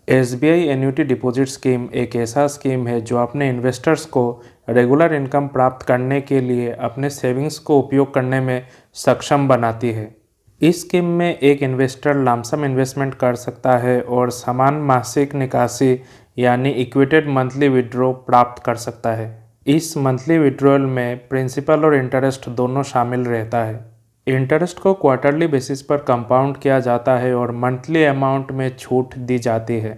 SBI annuity deposit scheme एक ऐसा scheme है जो अपने इन्वेस्टर्स को रेगुलर इनकम प्राप्त करने के लिए अपने सेविंग्स को उपयोग करने में सक्षम बनाती है। इस स्कीम में एक इन्वेस्टर लमसम इन्वेस्टमेंट कर सकता है और समान मासिक निकासी यानी इक्विटेड मंथली विड्रॉ प्राप्त कर सकता है। इस मंथली विड्रॉल में प्रिंसिपल और इंटरेस्ट दोनों शामिल रहता है। इंटरेस्ट को क्वार्टरली बेसिस पर कंपाउंड किया जाता है और मंथली अमाउंट में छूट दी जाती है।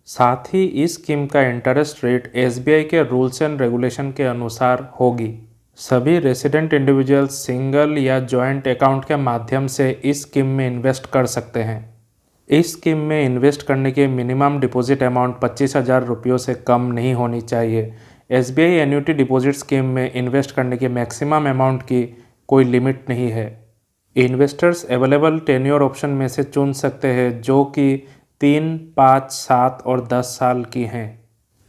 साथ ही इस स्कीम का इंटरेस्ट रेट एसबीआई के रूल्स एंड रेगुलेशन के अनुसार होगी। सभी रेसिडेंट इंडिविजुअल्स सिंगल या जॉइंट अकाउंट के माध्यम से इस स्कीम में इन्वेस्ट कर सकते हैं। इस स्कीम में इन्वेस्ट करने की मिनिमम डिपॉजिट अमाउंट 25,000 रुपयों से कम नहीं होनी चाहिए। एसबीआई एन्युटी डिपॉजिट स्कीम में इन्वेस्ट करने की मैक्सिमम अमाउंट की कोई लिमिट नहीं है। इन्वेस्टर्स अवेलेबल टेन्योर ऑप्शन में से चुन सकते हैं जो कि 3, 5, 7 और 10 साल की हैं।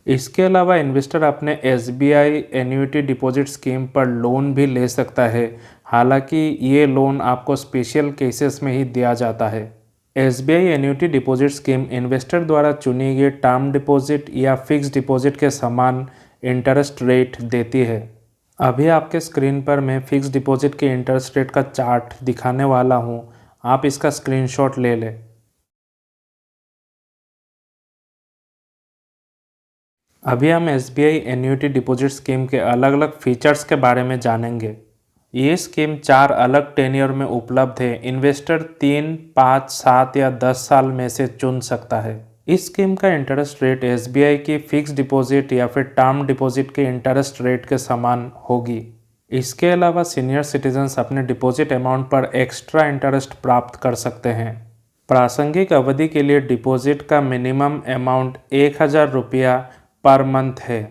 इसके अलावा इन्वेस्टर अपने एसबीआई एन्युटी डिपॉजिट स्कीम पर लोन भी ले सकता है। हालांकि ये लोन आपको स्पेशल केसेस में ही दिया जाता है। SBI annuity deposit scheme investor द्वारा चुनी गई टर्म डिपॉजिट या फिक्स डिपॉजिट के समान इंटरेस्ट रेट देती है। अभी आपके स्क्रीन पर मैं फिक्स डिपॉजिट के इंटरेस्ट रेट का चार्ट दिखाने वाला हूँ। आप इसका स्क्रीनशॉट ले लें। अभी हम एसबीआई एन्युटी डिपॉजिट स्कीम के अलग अलग फीचर्स के बारे में जानेंगे। ये स्कीम 4 अलग टेन्योर में उपलब्ध है। इन्वेस्टर 3, 5, 7 या 10 साल में से चुन सकता है। इस स्कीम का इंटरेस्ट रेट एसबीआई की फिक्स डिपॉजिट या फिर टर्म डिपॉजिट के इंटरेस्ट रेट के समान होगी। इसके अलावा सीनियर सिटीजन्स अपने डिपॉजिट अमाउंट पर एक्स्ट्रा इंटरेस्ट प्राप्त कर सकते हैं। प्रासंगिक अवधि के लिए डिपॉजिट का मिनिमम अमाउंट 1,000 रुपया पर मंथ है।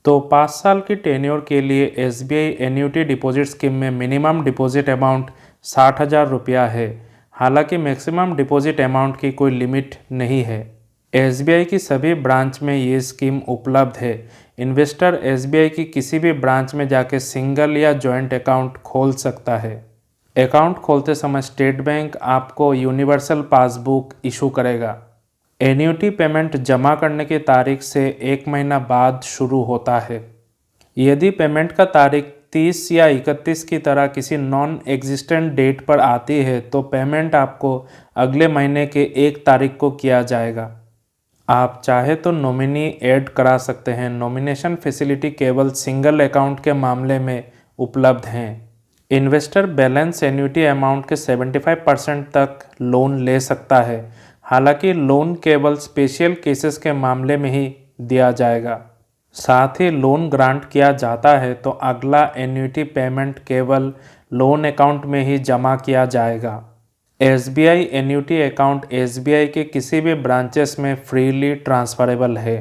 तो 5 साल की टेन्योर के लिए एसबीआई एन्युटी डिपॉजिट स्कीम में मिनिमम डिपॉजिट अमाउंट 60,000 रुपया है। हालांकि मैक्सिमम डिपॉजिट अमाउंट की कोई लिमिट नहीं है। एसबीआई की सभी ब्रांच में ये स्कीम उपलब्ध है। इन्वेस्टर एसबीआई की किसी भी ब्रांच में जाकर सिंगल या जॉइंट अकाउंट खोल सकता है। अकाउंट खोलते समय स्टेट बैंक आपको यूनिवर्सल पासबुक इशू करेगा। एन्युटी पेमेंट जमा करने की तारीख से 1 महीना बाद शुरू होता है। यदि पेमेंट का तारीख 30 या 31 की तरह किसी नॉन एग्जिस्टेंट डेट पर आती है तो पेमेंट आपको अगले महीने के 1 तारीख को किया जाएगा। आप चाहे तो नॉमिनी ऐड करा सकते हैं। नॉमिनेशन फैसिलिटी केवल सिंगल अकाउंट के मामले में उपलब्ध हैं। इन्वेस्टर बैलेंस एन्युटी अमाउंट के 75% तक लोन ले सकता है। हालांकि लोन केवल स्पेशल केसेस के मामले में ही दिया जाएगा। साथ ही लोन ग्रांट किया जाता है तो अगला एन्युटी पेमेंट केवल लोन अकाउंट में ही जमा किया जाएगा। एसबीआई एन्युटी अकाउंट एसबीआई के किसी भी ब्रांचेस में फ्रीली ट्रांसफरेबल है।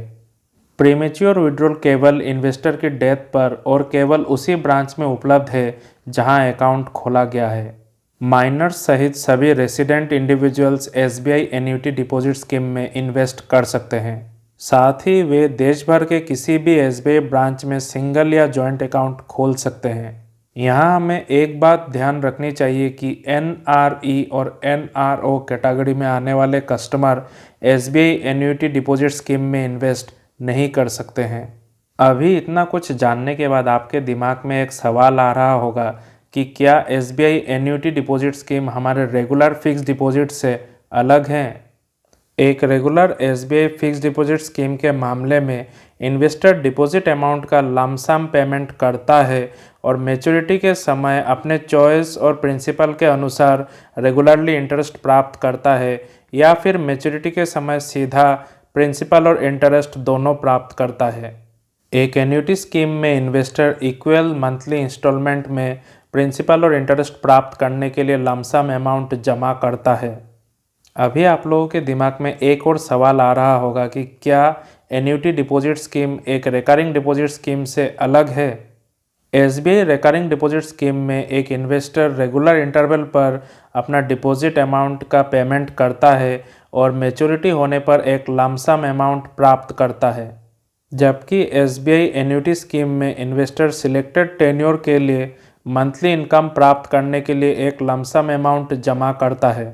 प्रीमेच्योर विड्रॉल केवल इन्वेस्टर की डेथ पर और केवल उसी ब्रांच में उपलब्ध है जहां अकाउंट खोला गया है। माइनर्स सहित सभी resident individuals SBI annuity deposit scheme में इन्वेस्ट कर सकते हैं। साथ ही वे देश भर के किसी भी एसबीआई ब्रांच में सिंगल या जॉइंट अकाउंट खोल सकते हैं। यहाँ हमें एक बात ध्यान रखनी चाहिए कि एनआरई और एनआरओ कैटेगरी में आने वाले customer SBI annuity deposit scheme में इन्वेस्ट नहीं कर सकते हैं। अभी इतना कुछ जानने के बाद आपके दिमाग में एक सवाल आ रहा होगा कि क्या एसबीआई एन्युटी डिपॉजिट स्कीम हमारे रेगुलर फिक्स डिपॉजिट से अलग है? एक regular SBI fix deposit scheme के मामले में इन्वेस्टर डिपॉजिट अमाउंट का लमसम पेमेंट करता है और मैच्योरिटी के समय अपने चॉइस और प्रिंसिपल के अनुसार रेगुलरली इंटरेस्ट प्राप्त करता है या फिर मैच्योरिटी के समय सीधा प्रिंसिपल और इंटरेस्ट दोनों प्राप्त करता है। एक एन्युटी स्कीम में इन्वेस्टर इक्वल मंथली इंस्टॉलमेंट में प्रिंसिपल और इंटरेस्ट प्राप्त करने के लिए लमसम अमाउंट जमा करता है। अभी आप लोगों के दिमाग में एक और सवाल आ रहा होगा कि क्या एन्युटी डिपॉजिट स्कीम एक रिकरिंग डिपॉजिट स्कीम से अलग है? एसबीआई रिकरिंग डिपॉजिट स्कीम में एक इन्वेस्टर रेगुलर इंटरवल पर अपना डिपॉजिट अमाउंट का पेमेंट करता है और मैच्योरिटी होने पर एक लमसम अमाउंट प्राप्त करता है। जबकि एसबीआई एन्युटी स्कीम में इन्वेस्टर सिलेक्टेड टेन्योर के लिए मंथली इनकम प्राप्त करने के लिए एक लमसम अमाउंट जमा करता है।